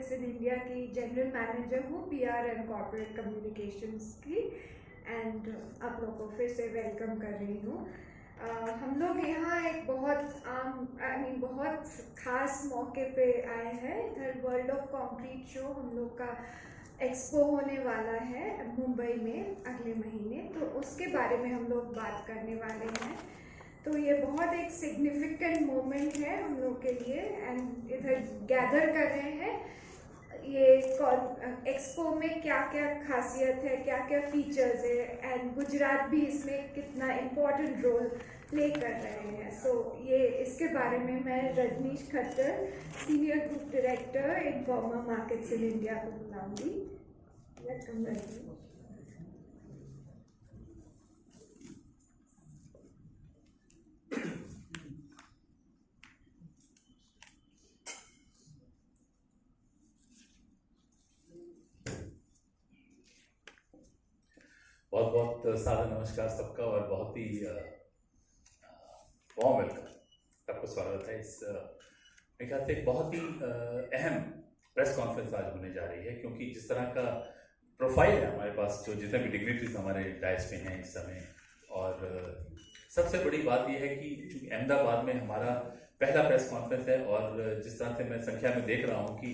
Office in India की general manager हूँ PR and corporate communications की। एंड आप लोगों को फिर से वेलकम कर रही हूँ। हम लोग यहाँ एक बहुत खास मौके पे आए हैं। इधर वर्ल्ड ऑफ कंक्रीट शो हम लोग का एक्सपो होने वाला है मुंबई में अगले महीने, तो उसके बारे में हम लोग बात करने वाले हैं। तो ये बहुत एक सिग्निफिकेंट मोमेंट है हम लोग के लिए एंड इधर गैदर कर रहे हैं। ये एक्सपो में क्या क्या खासियत है, क्या क्या फीचर्स है एंड गुजरात भी इसमें कितना इम्पोर्टेंट रोल प्ले कर रहे हैं। सो ये इसके बारे में मैं Rajneesh Khattar, senior group director in pharma markets in India को बुलाऊंगी। वेलकम रजनी। बहुत बहुत सादर नमस्कार सबका और बहुत ही वार्म वेलकम। आपको स्वागत है इस मेरे ख्याल से एक बहुत ही अहम प्रेस कॉन्फ्रेंस आज होने जा रही है, क्योंकि जिस तरह का प्रोफाइल है हमारे पास, जो जितने भी डिग्निटरीज हमारे डायस पे हैं इस समय, और सबसे बड़ी बात यह है कि चूँकि अहमदाबाद में हमारा पहला प्रेस कॉन्फ्रेंस है और जिस तरह से मैं संख्या में देख रहा हूँ कि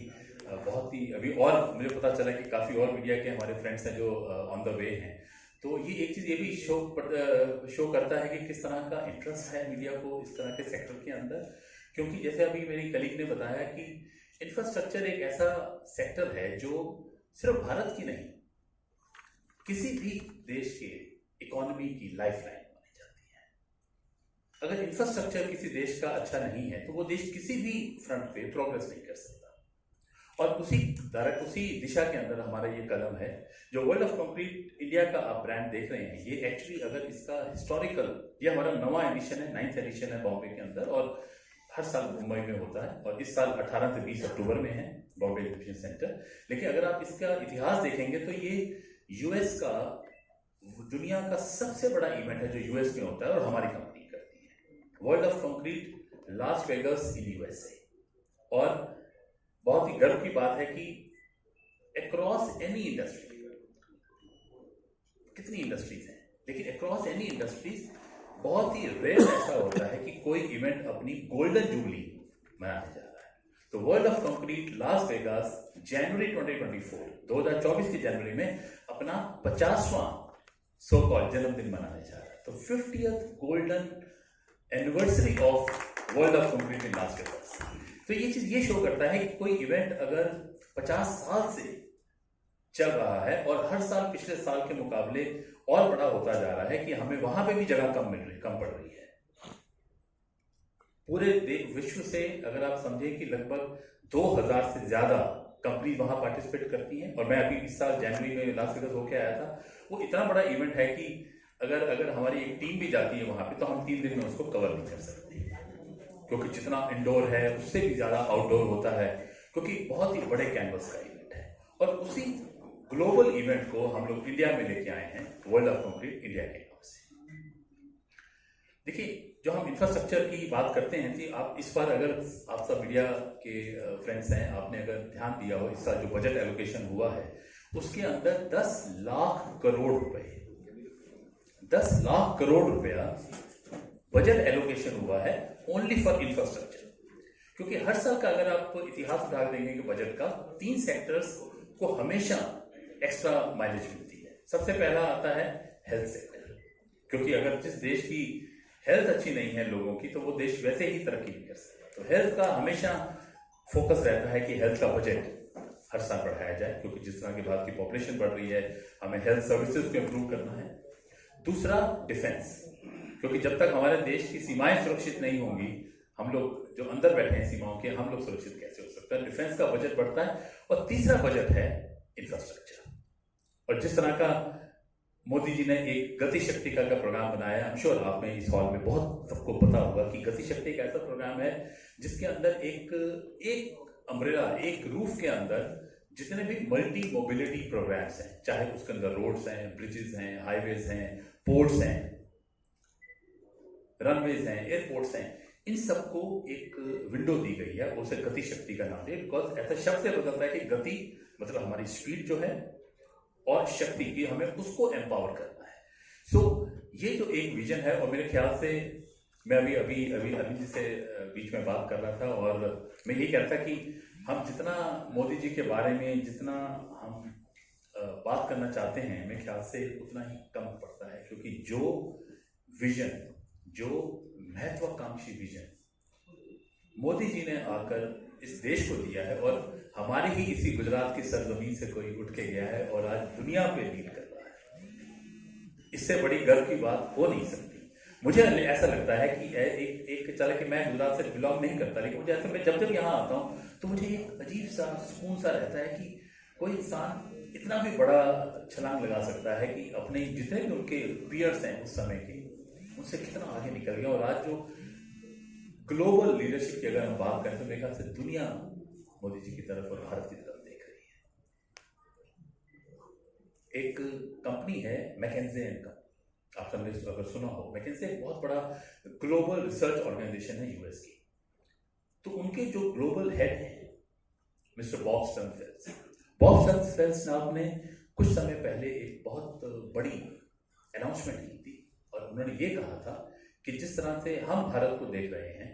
बहुत ही अभी और मुझे पता चला कि काफ़ी और मीडिया के हमारे फ्रेंड्स हैं जो ऑन द वे हैं। तो ये एक चीज़ ये भी शो करता है कि किस तरह का इंटरेस्ट है मीडिया को इस तरह के सेक्टर के अंदर, क्योंकि जैसे अभी मेरी कलीग ने बताया कि इंफ्रास्ट्रक्चर एक ऐसा सेक्टर है जो सिर्फ भारत की नहीं, किसी भी देश के इकोनॉमी की लाइफलाइन मानी जाती है। अगर इंफ्रास्ट्रक्चर किसी देश का अच्छा नहीं है तो वो देश किसी भी फ्रंट पे प्रोग्रेस नहीं कर सकता। और उसी दिशा के अंदर हमारा ये कदम है जो वर्ल्ड ऑफ कंक्रीट इंडिया का आप ब्रांड देख रहे हैं। ये एक्चुअली अगर इसका हिस्टोरिकल, ये हमारा नवा एडिशन है, 9th एडिशन है बॉम्बे के अंदर, और हर साल मुंबई में होता है और इस साल 18 से 20 अक्टूबर में है बॉम्बे एग्जीबिशन सेंटर। लेकिन अगर आप इसका इतिहास देखेंगे तो ये यूएस का, दुनिया का सबसे बड़ा इवेंट है जो यूएस में होता है और हमारी कंपनी करती है। World of concrete Las Vegas in USA. और बहुत ही गर्व की बात है कि अक्रॉस एनी इंडस्ट्री, कितनी इंडस्ट्रीज हैं, लेकिन अक्रॉस एनी इंडस्ट्रीज बहुत ही रेयर ऐसा होता है कि कोई इवेंट अपनी गोल्डन जुबली मनाने जा रहा है। तो world of concrete Las Vegas January 2024 की जनवरी में अपना 50वां सो कॉल्ड जन्मदिन मनाने जा रहा है। तो 50th golden anniversary of world of concrete in Las Vegas. तो ये चीज ये शो करता है कि कोई इवेंट अगर 50 साल से चल रहा है और हर साल पिछले साल के मुकाबले और बड़ा होता जा रहा है कि हमें वहां पे भी जगह कम पड़ रही है। पूरे विश्व से अगर आप समझें कि लगभग 2000 से ज्यादा कंपनी वहां पार्टिसिपेट करती हैं। और मैं अभी इस साल जनवरी में लास वेगास होके आया था। वो इतना बड़ा इवेंट है कि अगर हमारी एक टीम भी जाती है वहां पे तो हम 3 दिन में उसको कवर नहीं कर सकते, क्योंकि जितना इंडोर है उससे भी ज्यादा आउटडोर होता है, क्योंकि बहुत ही बड़े कैनवस का इवेंट है। और उसी ग्लोबल इवेंट को हम लोग इंडिया में लेके आए हैं वर्ल्ड ऑफ कंक्रीट इंडिया के नाम से। देखिए, जो हम इंफ्रास्ट्रक्चर की बात करते हैं कि आप इस बार, अगर आप सब मीडिया के फ्रेंड्स हैं, आपने अगर ध्यान दिया हो, इस साल जो बजट एलोकेशन हुआ है उसके अंदर 10 लाख करोड़ रुपए, 10 लाख करोड़ रुपया बजट एलोकेशन हुआ है ओनली फॉर इंफ्रास्ट्रक्चर। क्योंकि हर साल का अगर आप इतिहास उठा देंगे कि बजट का 3 सेक्टर्स को हमेशा एक्स्ट्रा माइलेज मिलती है। सबसे पहला आता है हेल्थ सेक्टर, क्योंकि अगर जिस देश की हेल्थ अच्छी नहीं है लोगों की तो वो देश वैसे ही तरक्की नहीं कर सकता। तो हेल्थ का हमेशा फोकस रहता है कि हेल्थ का बजट हर साल बढ़ाया जाए, क्योंकि जिस तरह की भारत की पॉपुलेशन बढ़ रही है हमें हेल्थ सर्विसेज को इम्प्रूव करना है। दूसरा डिफेंस, क्योंकि जब तक हमारे देश की सीमाएं सुरक्षित नहीं होंगी, हम लोग जो अंदर बैठे हैं सीमाओं के, हम लोग सुरक्षित कैसे हो सकते हैं। डिफेंस का बजट बढ़ता है। और तीसरा बजट है इंफ्रास्ट्रक्चर। और जिस तरह का मोदी जी ने एक गति शक्ति का प्रोग्राम बनाया, आई एम श्योर आप में इस हॉल में बहुत सबको पता होगा कि गति शक्ति एक ऐसा प्रोग्राम है जिसके अंदर एक अम्ब्रेला, एक रूफ के अंदर जितने भी मल्टी मोबिलिटी प्रोग्राम्स हैं, चाहे उसके अंदर रोड्स हैं, ब्रिजेस हैं, हाईवेज हैं, पोर्ट्स हैं, रनवेज हैं, एयरपोर्ट्स हैं, इन सबको एक विंडो दी गई है, उसे गति शक्ति का नाम दिया, बिकॉज ऐसा शब्द से बदलता है कि गति मतलब हमारी स्पीड जो है और शक्ति की हमें उसको एम्पावर करना है। सो ये जो एक विजन है, और मेरे ख्याल से मैं अभी से बीच में बात कर रहा था और मैं यही कह रहा था कि हम जितना मोदी जी के बारे में जितना हम बात करना चाहते हैं, मेरे ख्याल से उतना ही कम पड़ता है, क्योंकि जो विजन, जो महत्वाकांक्षी विजन मोदी जी ने आकर इस देश को दिया है, और हमारे ही इसी गुजरात की सरजमीन से कोई उठ के गया है और आज दुनिया पे लीड कर रहा है, इससे बड़ी गर्व की बात हो नहीं सकती। मुझे ऐसा लगता है कि एक चला कि मैं गुजरात से बिलोंग नहीं करता, लेकिन मुझे ऐसा, मैं जब यहाँ आता हूँ तो मुझे एक अजीब सा सुकून सा रहता है कि कोई इंसान इतना भी बड़ा छलांग लगा सकता है कि अपने जितने भी उनके पीयर्स हैं उस समय के, उनसे कितना आगे निकल गया। और आज जो ग्लोबल लीडरशिप की अगर हम बात करें तो मेरे ख्याल से दुनिया मोदी जी की तरफ और भारत की तरफ देख रही है। एक कंपनी है मैकेंजे एंड कंपनी, आप सबने अगर सुना हो, मैकेंजे एक बहुत बड़ा ग्लोबल रिसर्च ऑर्गेनाइजेशन है यूएस की। तो उनके जो ग्लोबल हेड हैं मिस्टर बॉब स्टर्नफेल्ड साहब ने कुछ समय पहले एक बहुत बड़ी अनाउंसमेंट की थी, और उन्होंने ये कहा था कि जिस तरह से हम भारत को देख रहे हैं,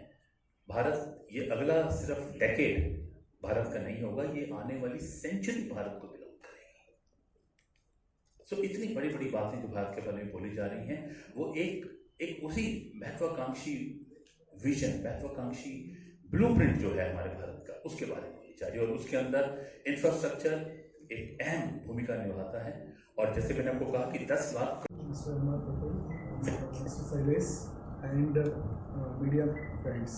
भारत ये अगला सिर्फ डेकेड भारत का नहीं होगा, ये आने वाली सेंचुरी भारत को बिलोंग करेगी। सो इतनी बड़ी बड़ी बातें जो भारत के बारे में बोली जा रही हैं, वो एक उसी महत्वाकांक्षी विजन, महत्वाकांक्षी ब्लूप्रिंट जो है हमारे भारत का, उसके बारे में बोली जा रही है, और उसके अंदर इंफ्रास्ट्रक्चर एक अहम भूमिका निभाता है। और जैसे मैंने आपको कहा कि 10 lakh and media friends,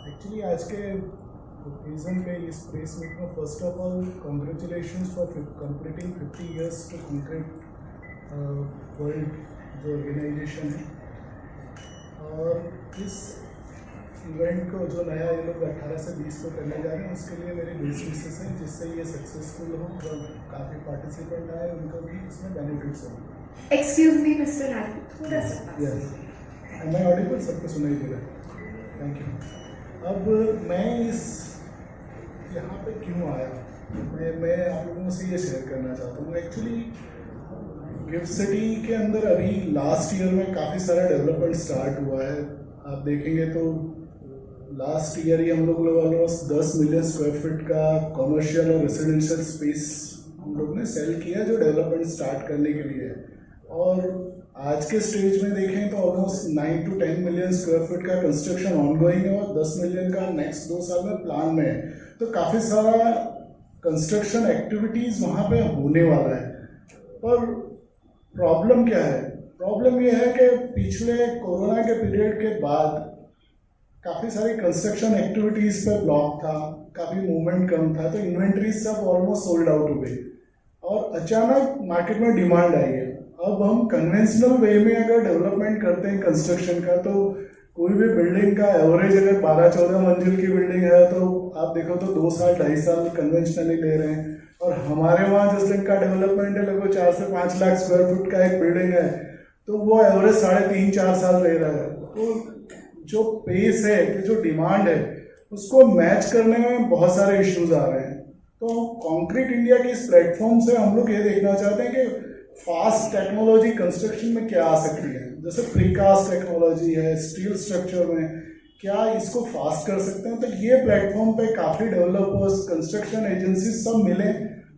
actually आज के ओकेजन पे इस प्रेस मीट में first of all congratulations for completing 50 years to concrete world जो ऑर्गेनाइजेशन है, और इस इवेंट को जो नया ये लोग 18 से 20 को करने जा रहे हैं, उसके लिए मेरी बेस्ट विशेस हैं, जिससे ये सक्सेसफुल हो और काफ़ी पार्टिसिपेंट आए, उनको भी इसमें बेनिफिट्स हो। एक्सक्यूज मी मिस्टर राजू, थोड़ा सा यस, मैं ऑडिबल, सबको सुनाई दे रहा है, थैंक यू। अब मैं इस यहाँ पे क्यों आया, मैं आप लोगों से ये शेयर करना चाहता हूँ। एक्चुअली गिफ्ट सिटी के अंदर अभी लास्ट ईयर में काफ़ी सारा डेवलपमेंट स्टार्ट हुआ है। आप देखेंगे तो लास्ट ईयर ही हम लोग ऑलमोस्ट 10 मिलियन स्क्वायर फीट का कॉमर्शियल और रेसिडेंशियल स्पेस हम लोग ने सेल किया, जो डेवलपमेंट स्टार्ट करने के लिए है। और आज के स्टेज में देखें तो almost 9 to 10 million square feet का कंस्ट्रक्शन ऑनगोइंग है, और 10 मिलियन का नेक्स्ट 2 साल में प्लान में है। तो काफ़ी सारा कंस्ट्रक्शन एक्टिविटीज़ वहाँ पे होने वाला है। पर प्रॉब्लम क्या है? प्रॉब्लम ये है कि पिछले कोरोना के पीरियड के बाद काफ़ी सारी कंस्ट्रक्शन एक्टिविटीज़ पे ब्लॉक था, काफ़ी मूवमेंट कम था, तो इन्वेंट्री सब ऑलमोस्ट सोल्ड आउट हो गई, और अचानक मार्केट में डिमांड आई है। अब हम कन्वेंशनल वे में अगर डेवलपमेंट करते हैं कंस्ट्रक्शन का, तो कोई भी बिल्डिंग का एवरेज अगर 12-14 मंजिल की बिल्डिंग है तो आप देखो तो 2 साल 2.5 साल कन्वेंशनली ले रहे हैं, और हमारे वहाँ जिस दिन का डेवलपमेंट है लगभग 4 से 5 लाख स्क्वायर फुट का एक बिल्डिंग है, तो वो एवरेज 3.5-4 साल ले रहा है। तो जो पेस है, कि जो डिमांड है, उसको मैच करने में बहुत सारे इश्यूज आ रहे हैं। तो कॉन्क्रीट इंडिया के इस प्लेटफॉर्म से हम लोग ये देखना चाहते हैं कि फास्ट टेक्नोलॉजी कंस्ट्रक्शन में क्या आ सकती है। जैसे प्रीकास्ट टेक्नोलॉजी है, स्टील स्ट्रक्चर में क्या इसको फास्ट कर सकते हैं। तो ये प्लेटफॉर्म पे काफ़ी डेवलपर्स, कंस्ट्रक्शन एजेंसी सब मिले,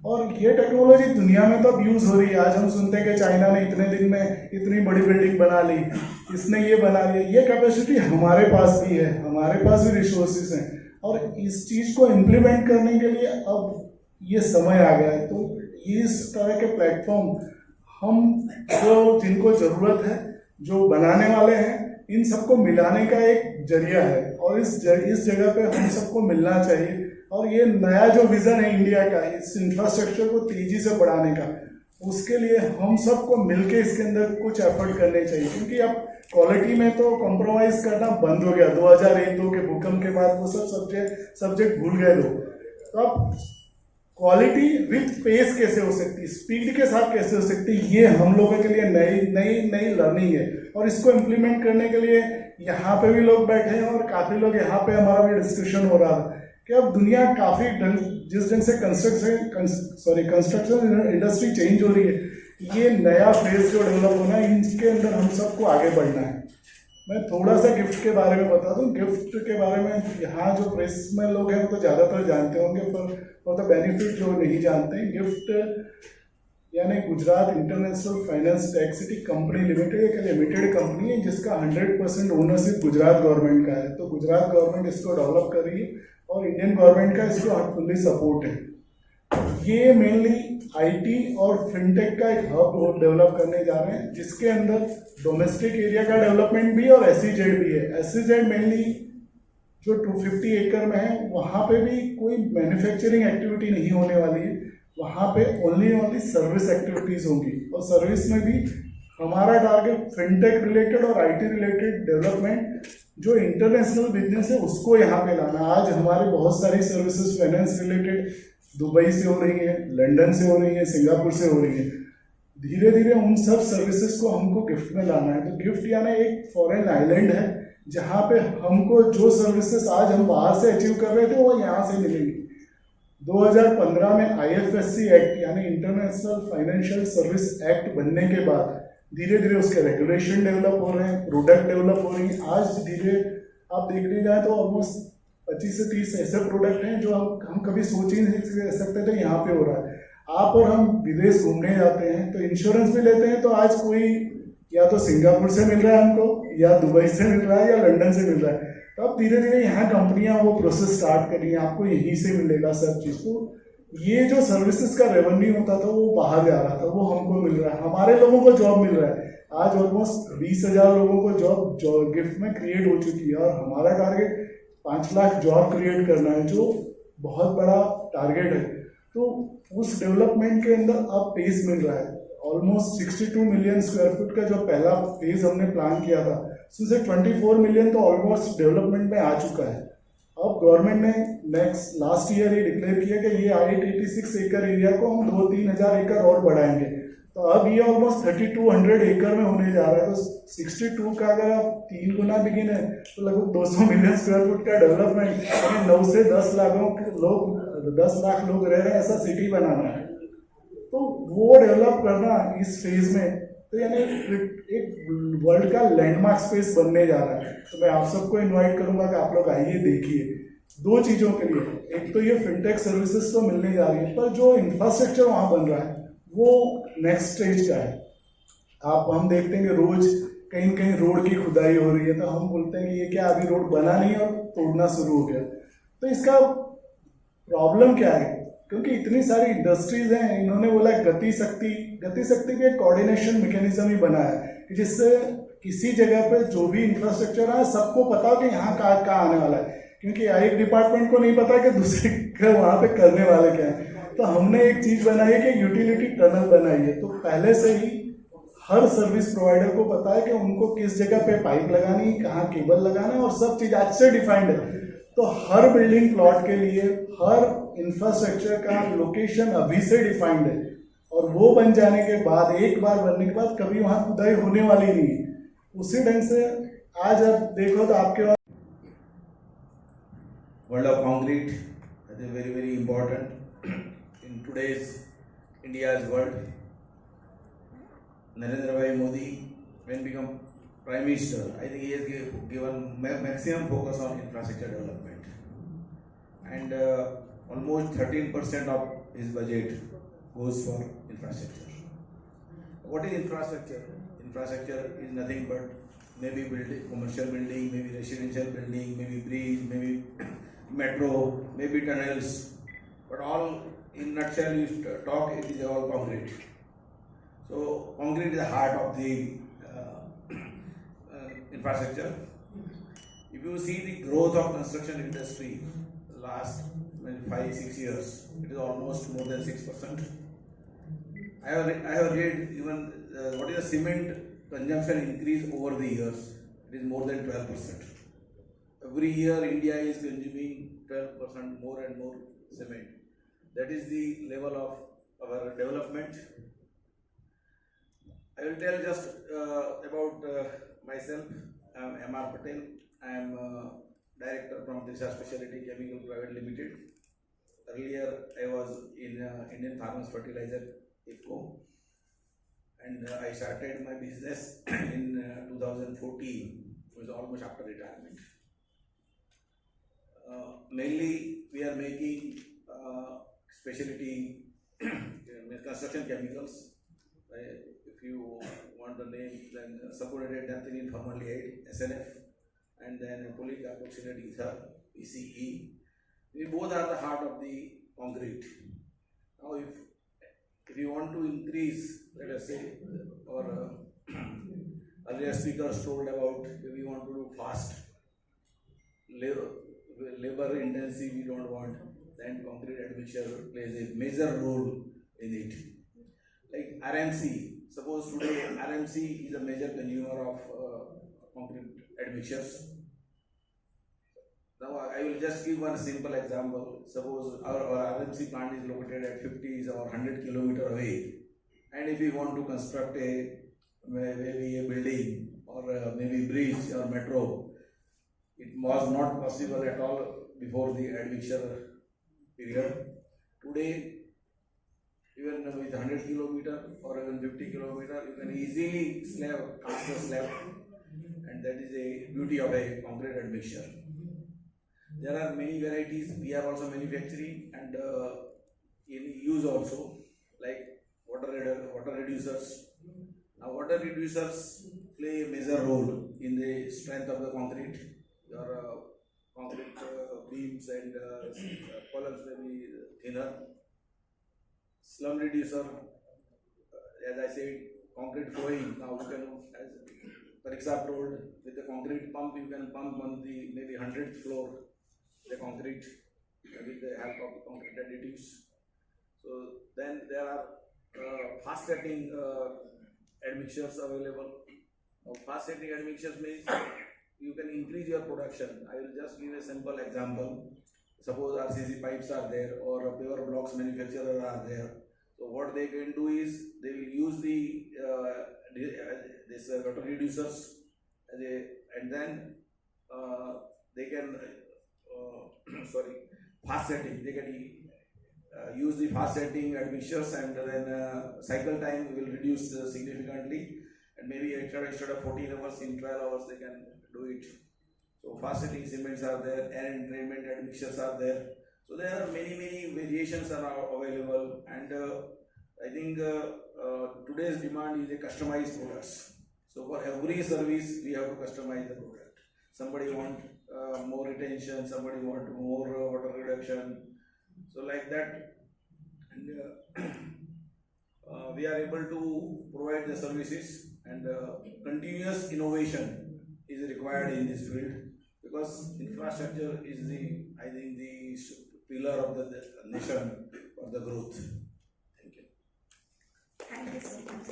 और ये टेक्नोलॉजी दुनिया में तो अब यूज़ हो रही है। आज हम सुनते हैं कि चाइना ने इतने दिन में इतनी बड़ी बिल्डिंग बना ली, इसने ये बना लिया। ये कैपेसिटी हमारे पास भी है, हमारे पास भी रिसोर्सेज हैं, और इस चीज़ को इम्प्लीमेंट करने के लिए अब ये समय आ गया है। तो इस तरह के प्लेटफॉर्म हम जिनको ज़रूरत है, जो बनाने वाले हैं, इन सबको मिलाने का एक जरिया है, और इस जगह पे हम सबको मिलना चाहिए। और ये नया जो विज़न है इंडिया का, इस इंफ्रास्ट्रक्चर को तेज़ी से बढ़ाने का, उसके लिए हम सबको मिलके इसके अंदर कुछ एफर्ट करने चाहिए। क्योंकि अब क्वालिटी में तो कॉम्प्रोमाइज़ करना बंद हो गया। 2001-2 के भूकंप के बाद वो सब सब्जेक्ट भूल गए लोग। तो अब क्वालिटी विथ पेस कैसे हो सकती है, स्पीड के साथ कैसे हो सकती है, ये हम लोगों के लिए नई लर्निंग है। और इसको इम्प्लीमेंट करने के लिए यहाँ पे भी लोग बैठे हैं और काफ़ी लोग यहाँ पे हमारा भी डिस्कशन हो रहा था कि अब दुनिया काफ़ी जिस ढंग से कंस्ट्रक्शन इंडस्ट्री चेंज हो रही है, ये नया फेज जो डेवलप होना है, इनके अंदर हम सबको आगे बढ़ना है। मैं थोड़ा सा गिफ्ट के बारे में बता दूं। गिफ्ट के बारे में यहाँ जो प्रेस में लोग हैं वो तो ज़्यादातर जानते होंगे, पर फॉर द बेनिफिट जो नहीं जानते हैं, गिफ्ट यानी Gujarat international finance tech city company limited एक लिमिटेड कंपनी है जिसका 100% ओनरशिप गुजरात गवर्नमेंट का है। तो गुजरात गवर्नमेंट इसको डेवलप कर रही है और इंडियन गवर्नमेंट का इसको फुल्ली सपोर्ट है। ये मेनली आईटी और फिनटेक का एक हब डेवलप करने जा रहे हैं, जिसके अंदर डोमेस्टिक एरिया का डेवलपमेंट भी और एसईजेड भी है। एसईजेड मेनली जो 250 एकड़ में है, वहाँ पे भी कोई मैन्युफैक्चरिंग एक्टिविटी नहीं होने वाली है। वहाँ पे ओनली सर्विस एक्टिविटीज़ होंगी और सर्विस में भी हमारा टारगेट फिनटेक रिलेटेड और आईटी रिलेटेड डेवलपमेंट, जो इंटरनेशनल बिजनेस है उसको यहाँ पे लाना। आज हमारी बहुत सारी सर्विसेज फाइनेंस रिलेटेड दुबई से हो रही है, लंदन से हो रही है, सिंगापुर से हो रही है। धीरे धीरे उन सब सर्विसेज को हमको गिफ्ट में लाना है। तो गिफ्ट यानी एक फॉरेन आइलैंड है जहाँ पे हमको जो सर्विसेज आज हम बाहर से अचीव कर रहे थे वो यहाँ से मिलेंगी। 2015 में आईएफएससी एक्ट यानी इंटरनेशनल फाइनेंशियल सर्विस एक्ट बनने के बाद धीरे धीरे उसके रेगुलेशन डेवलप हो रहे हैं, प्रोडक्ट डेवलप हो रही हैं। आज धीरे आप देखने जाए तो ऑलमोस्ट 25 से 30 ऐसे प्रोडक्ट हैं जो हम कभी सोच ही नहीं सकते थे यहाँ पे हो रहा है। आप और हम विदेश घूमने जाते हैं तो इंश्योरेंस भी लेते हैं, तो आज कोई या तो सिंगापुर से मिल रहा है हमको, या दुबई से मिल रहा है, या लंदन से मिल रहा है। तो अब धीरे धीरे यहाँ कंपनियां वो प्रोसेस स्टार्ट कर रही हैं, आपको यहीं से मिलेगा सब चीज़। तो ये जो सर्विसेज का रेवेन्यू होता था वो बाहर जा रहा था, वो हमको मिल रहा है, हमारे लोगों को जॉब मिल रहा है। आज ऑलमोस्ट 20,000 लोगों को जॉब गिफ्ट में क्रिएट हो चुकी है और हमारा टारगेट 5 लाख जॉब क्रिएट करना है, जो बहुत बड़ा टारगेट है। तो उस डेवलपमेंट के अंदर अब पेस मिल रहा है। ऑलमोस्ट 62 मिलियन स्क्वायर फुट का जो पहला फेज हमने प्लान किया था, उससे 24 मिलियन तो ऑलमोस्ट डेवलपमेंट में आ चुका है। अब गवर्नमेंट ने लास्ट ईयर ही डिक्लेयर किया कि ये 886 एकड़ एरिया को हम 2-3 हज़ार एकड़ और बढ़ाएंगे। तो अब ये ऑलमोस्ट 3200 एकड़ में होने जा रहा है। तो 62 का अगर आप 3 गुना भी गिने तो लगभग 200 मिलियन स्क्वायर फुट का डेवलपमेंट, यानी 9 से 10 लाख लोग रह रहे हैं, ऐसा सिटी बनाना है। तो वो डेवलप करना इस फेज में, तो यानी एक वर्ल्ड का लैंडमार्क स्पेस बनने जा रहा है। तो मैं आप सबको इनवाइट करूंगा कि आप लोग आइए, देखिए। 2 चीज़ों के लिए, एक तो ये फिनटेक सर्विसेज तो मिलने जा रही है, पर जो इंफ्रास्ट्रक्चर वहाँ बन रहा है वो नेक्स्ट स्टेज का है। हम देखते हैं कि रोज कहीं कहीं रोड की खुदाई हो रही है, तो हम बोलते हैं कि ये क्या अभी रोड बना नहीं और तोड़ना शुरू हो गया। तो इसका प्रॉब्लम क्या है? क्योंकि इतनी सारी इंडस्ट्रीज हैं, इन्होंने बोला गति शक्ति भी एक कोऑर्डिनेशन मैकेनिज्म ही बना है, जिससे किसी जगह पे जो भी इंफ्रास्ट्रक्चर है सबको पता हो कि यहाँ कहाँ आने वाला है। क्योंकि एक डिपार्टमेंट को नहीं पता कि दूसरे वहाँ पे करने वाले क्या है। तो हमने एक चीज़ बनाई है कि यूटिलिटी टनल बनाई है। तो पहले से ही हर सर्विस प्रोवाइडर को पता है कि उनको किस जगह पे पाइप लगानी है, कहाँ केबल लगाना है, और सब चीज़ आज से डिफाइंड है। तो हर बिल्डिंग प्लॉट के लिए हर इंफ्रास्ट्रक्चर का लोकेशन अभी से डिफाइंड है, और वो बन जाने के बाद, एक बार बनने के बाद कभी वहाँ खुदाई होने वाली नहीं है। उसी ढंग से आज आप देखो तो आपके World of concrete, that is very, very important in today's India's world. Narendra Bhai Modi, when become Prime Minister, I think he has given maximum focus on infrastructure development, and almost 13% of his budget goes for infrastructure. What is infrastructure? Infrastructure is nothing but maybe building, commercial building, maybe residential building, maybe bridge, maybe metro, maybe tunnels, but all in nutshell you talk, it is all concrete. So concrete is the heart of the infrastructure. If you see the growth of construction industry last 5-6 years, it is almost more than 6%. I have read even what is the cement consumption increase over the years. It is more than 12%. Every year India is consuming 12% more and more cement. That is the level of our development. I will tell just about myself. I'm M.R. Patel. I am director from Disha Specialty Chemical Private Limited. Earlier, I was in Indian Farmers Fertilizer, IFCO, and I started my business in 2014. It was almost after retirement. Mainly, we are making specialty construction chemicals. If you want the name, then sulfonated naphthalene formaldehyde (SNF), and then polycarboxylated ether (PCE). We both are the heart of the concrete. Now, if you want to increase, let us say, or earlier speakers told about if we want to do fast, labor intensive, we don't want, then concrete admixture plays a major role in it. Like RMC, suppose today RMC is a major consumer of concrete admixtures. Now I will just give one simple example. Suppose our RMC plant is located at 50 or 100 kilometer away, and if we want to construct maybe a building or maybe bridge or metro, it was not possible at all before the admixture period. Today, even with 100 kilometer or even 50 kilometer, you can easily cast a slab, and that is a beauty of a concrete admixture. There are many varieties. We are also manufacturing and in use also, like water reducers. Now, water reducers play a major role in the strength of the concrete. Your concrete beams and columns may be thinner. Slum reducer, as I said, concrete flowing. Now you can, as Pariksha told, with the concrete pump you can pump on the maybe 100th floor the concrete with the help of the concrete additives. So then there are fast setting admixtures available. Now, fast setting admixtures means you can increase your production. I will just give a simple example. Suppose RCC pipes are there or paver blocks manufacturer are there. So what they can do is they will use this water reducers and then they can fast setting. They can use the fast setting admixtures, and then cycle time will reduce significantly, and maybe instead of 14 hours in 12 hours they can do it. So fast setting cements are there, air entrainment admixtures are there. So there are many variations are available, and I think today's demand is a customized products. So for every service we have to customize the product. Somebody want more retention, somebody want more water reduction. So like that, and we are able to provide the services, and continuous innovation is required in this field, because infrastructure is the pillar of the nation for the growth. Thank you. Thank you so much.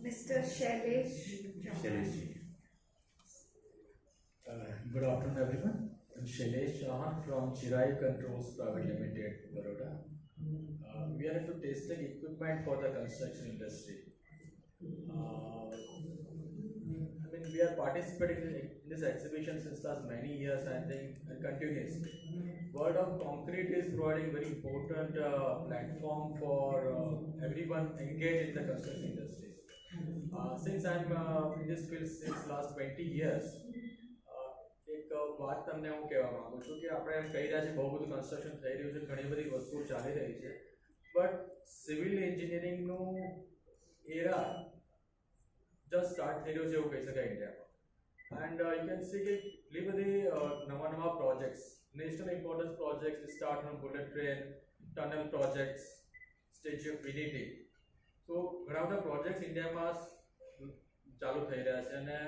Mr. Shailesh. Good afternoon, everyone. I'm Shailesh Chauhan from Chirai Controls Private Limited, Baroda. We are into testing equipment for the construction industry. We are participating in this exhibition since last many years, I think, and continuously. World of Concrete is providing very important platform for everyone engaged in the construction industry. Since I'm in this field since last 20 years, એક વાત તમને હું કહેવા માંગુ છું કે આપણે એમ કહી રહ્યા છીએ બહુ બધું કન્સ્ટ્રક્શન થઈ રહ્યું છે, ઘણી બધી વસ્તુઓ ચાલી રહી છે, બટ સિવિલ એન્જિનિયરિંગનું એરા જસ્ટ સ્ટાર્ટ થઈ રહ્યો છે એવું કહી શકાય ઇન્ડિયામાં. એન્ડ યુ કેન સી કે એટલી બધી નવા projects, national importance projects start from bullet train, tunnel projects, statue of unity. તો ઘણા બધા પ્રોજેક્ટ્સ ઇન્ડિયામાં ચાલુ થઈ રહ્યા છે, અને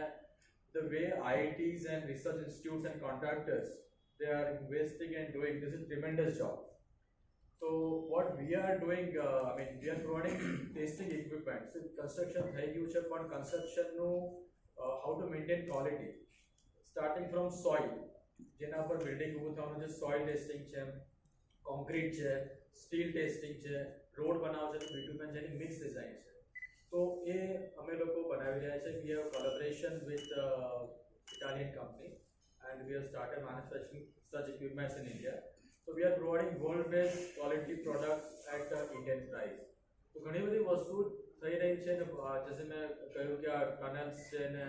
the way IITs and research institutes and contractors, they are investing and doing, this is a tremendous job. So what we are doing, we are providing testing equipment. So construction થઈ ગયું છે, પણ constructionનું how to maintain quality, starting from soil, જેના પર building ઊભું થવાનું છે, soil testing છે, concrete છે, steel testing છે, રોડ બનાવશે તો bitumen જેની મિક્સ ડિઝાઇન છે. તો એ અમે લોકો બનાવી રહ્યા છે. We have collaboration with Italian company, and we have started manufacturing such equipments in India. So we are providing world-based quality products at Indian price. તો ઘણી બધી વસ્તુ થઈ રહી છે ને જैसे મેં કહ્યું કે આ ટનલ્સ છે ને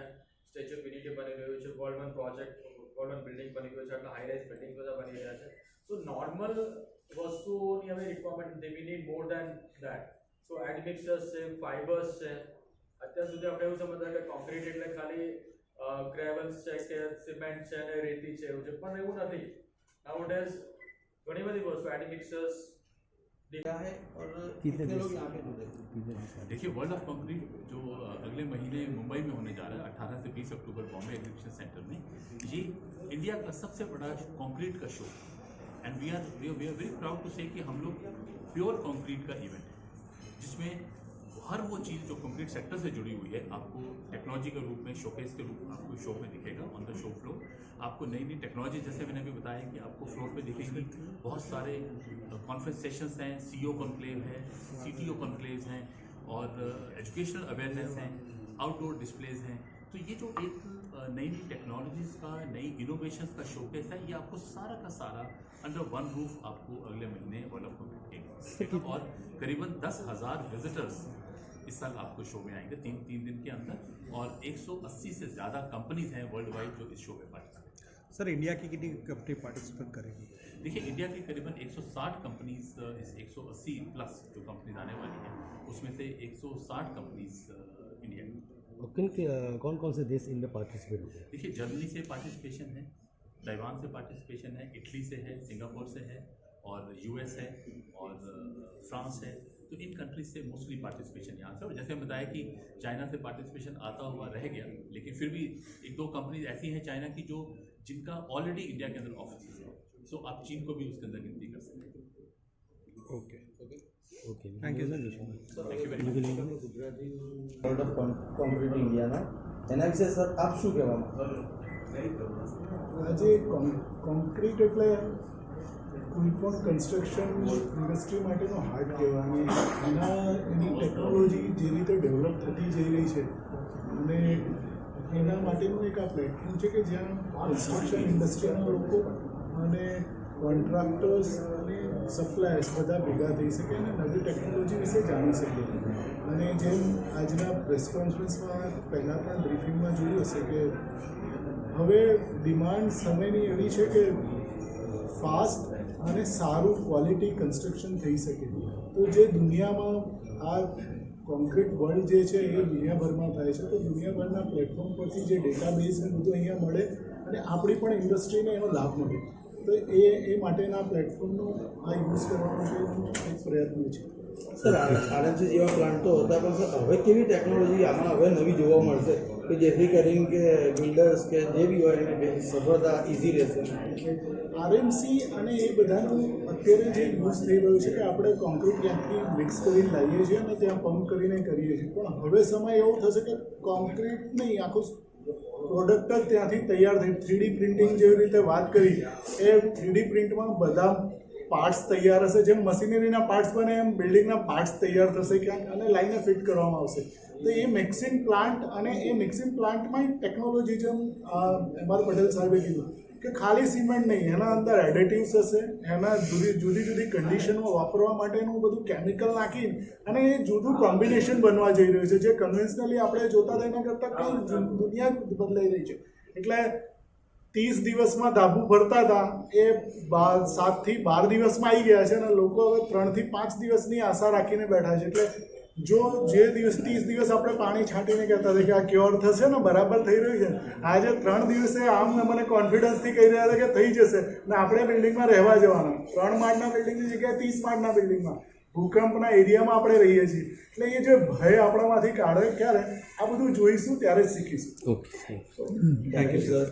સ્ટેચ્યુ ઓફ યુનિટી બની રહ્યું છે, world one project, world one building બની ગયું છે, આટલા હાઈ રાઇઝ બિલ્ડિંગ બધા બની રહ્યા છે. સો નોર્મલ વસ્તુઓની હવે requirement we need more than that. So admixtures છે, ફાઇબર્સ છે. અત્યાર સુધી આપણે એવું સમજતા કે કોન્ક્રીટ એટલે ખાલી ગ્રેવલ્સ છે કે સિમેન્ટ છે ને રેતી છે એવું છે, પણ એવું નથી. નાઉડેઝ ઘણી બધી વસ્તુ એડમિક્સર્સ है और कितने लोग यहाँ पे जुड़े? देखिए, वर्ल्ड ऑफ कंक्रीट जो अगले महीने मुंबई में होने जा रहा है 18 से 20 अक्टूबर बॉम्बे एग्जीबिशन सेंटर में, ये इंडिया का सबसे बड़ा कंक्रीट का show, and we are very proud to say कि हम लोग प्योर कंक्रीट का इवेंट है, जिसमें हर वो चीज़ जो कंक्रीट सेक्टर से जुड़ी हुई है आपको टेक्नोलॉजी के रूप में, शोकेस के रूप में आपको शो में दिखेगा ऑन द शो फ्लोर. आपको नई नई टेक्नोलॉजी, जैसे मैंने अभी बताया कि आपको फ्लोर पे दिखेंगी. बहुत सारे कॉन्फ्रेंस सेशंस हैं, सीईओ कॉन्क्लेव है, सीटीओ कॉन्क्लेव्स हैं, और एजुकेशनल अवेयरनेस हैं, आउटडोर डिस्प्लेज हैं. तो ये जो एक नई नई टेक्नोलॉजीज़ का, नई इनोवेशंस का शोकेस है, ये आपको सारा का सारा अंडर वन रूफ आपको अगले महीने वर्ल्ड ऑफ कंक्रीट, और करीबन 10,000 विजिटर्स इस साल आपको शो में आएंगे तीन दिन के अंदर, और 180 से ज़्यादा कंपनीज हैं वर्ल्ड वाइड जो इस शो में पार्टिसिपेट. सर इंडिया की कितनी कंपनी पार्टिसिपेट करेगी? देखिए, इंडिया की करीबन 160 कंपनीज, इस 180 प्लस जो कंपनीज आने वाली हैं उसमें से 160 कंपनीज इंडिया की. और कौन कौन से देश इनमें पार्टिसिपेट होंगे? देखिए, जर्मनी से पार्टिसिपेशन है, ताइवान से पार्टिसिपेशन है, इटली से है, सिंगापुर से है, और यूएस है, और फ्रांस है. तो इन कंट्रीज से मोस्टली पार्टिसिपेशन यहाँ से. और जैसे बताया कि चाइना से पार्टिसिपेशन आता हुआ रह गया, लेकिन फिर भी एक दो कंपनीज ऐसी हैं चाइना की जो जिनका ऑलरेडी इंडिया के अंदर ऑफिस है. सो आप चीन को भी उसके अंदर गिनती कर सकते हैं. Okay okay, thank you sir. Thank you very much. World of concrete ઇન્ડિયાના એના વિશે સર આપ શું કહેવા માંગો? આજે કોન્ક્રીટ એટલે કોઈ પણ કન્સ્ટ્રક્શન ઇન્ડસ્ટ્રી માટેનો હાર્ટ કહેવાય. એની ટેકનોલોજી જે રીતે ડેવલપ થતી જઈ રહી છે, અને એના માટેનું એક આ પ્લેટફોર્મ છે કે જ્યાં કન્સ્ટ્રક્શન ઇન્ડસ્ટ્રીના લોકો અને કોન્ટ્રાક્ટર્સ અને સપ્લાયર્સ બધા ભેગા થઈ શકે અને નવી ટેકનોલોજી વિશે જાણી શકે. અને જેમ આજના પ્રેસ કોન્ફરન્સમાં પહેલાં પણ બ્રીફિંગમાં જોયું હશે કે હવે ડિમાન્ડ સમયની એવી છે કે ફાસ્ટ અને સારું ક્વોલિટી કન્સ્ટ્રક્શન થઈ શકે. તો જે દુનિયામાં આ કોન્ક્રીટ વર્લ્ડ જે છે એ દુનિયાભરમાં થાય છે, તો દુનિયાભરના પ્લેટફોર્મ પરથી જે ડેટાબેઝ ને બધું અહીંયા મળે અને આપણી પણ ઇન્ડસ્ટ્રીને એનો લાભ મળે, તો એ માટેના પ્લેટફોર્મનો આ યુઝ કરવા માટેનો એક પ્રયત્ન છે. સર આરએમસી જેવા પ્લાન્ટો હતા, પણ સર હવે કેવી ટેકનોલોજી આમાં હવે નવી જોવા મળશે કે જેથી કરીને કે બિલ્ડર્સ કે જે બી હોય એને સફળતા ઇઝી રહેશે? આરએમસી અને એ બધાનું અત્યારે જે યુઝ થઈ રહ્યું છે કે આપણે કોન્ક્રીટ ક્યાંકથી મિક્સ કરીને લાવીએ છીએ અને ત્યાં પંપ કરીને કરીએ છીએ, પણ હવે સમય એવો થશે કે કોન્ક્રીટ નહીં, આખું પ્રોડક્ટ જ ત્યાંથી તૈયાર થઈ. 3D પ્રિન્ટિંગ જેવી રીતે વાત કરી, એ 3D પ્રિન્ટમાં બધા પાર્ટ્સ તૈયાર હશે. જેમ મશીનરીના પાર્ટ્સ બને એમ બિલ્ડિંગના પાર્ટ્સ તૈયાર થશે ક્યાંક અને લાઈને ફિટ કરવામાં આવશે. તો એ મિક્સિંગ પ્લાન્ટ, અને એ મિક્સિંગ પ્લાન્ટમાં ટેકનોલોજી જેમ એમઆર પટેલ સાહેબે કીધું કે ખાલી સિમેન્ટ નહીં, એના અંદર એડિટિવ્સ હશે, એના જુદી જુદી કન્ડિશનમાં વાપરવા માટેનું બધું કેમિકલ નાખીને અને એ જુદું કોમ્બિનેશન બનવા જઈ રહ્યું છે, જે કન્વેન્શનલી આપણે જોતા હતા એના કરતાં કંઈ દુનિયા બદલાઈ રહી છે. એટલે 30 દિવસમાં ધાબુ ભરતા હતા એ 7 થી 12 દિવસમાં આવી ગયા છે, અને લોકો હવે 3 થી 5 દિવસની આશા રાખીને બેઠા છે. એટલે જો જે 30 દિવસ આપણે પાણી છાંટીને કહેતા હતા કે આ ક્યોર થશે ને, બરાબર થઈ રહ્યું છે, આજે 3 દિવસે આમ મને કોન્ફિડન્સથી કહી રહ્યા હતા કે થઈ જશે ને આપણે બિલ્ડિંગમાં રહેવા જવાના. 3 માળના બિલ્ડિંગની જગ્યાએ 30 માળના બિલ્ડિંગમાં, ભૂકંપના એરિયામાં આપણે રહીએ છીએ. એટલે એ જે ભય આપણામાંથી કાઢે ક્યારે, આ બધું જોઈશું ત્યારે જ શીખીશું. Okay, thank you sir.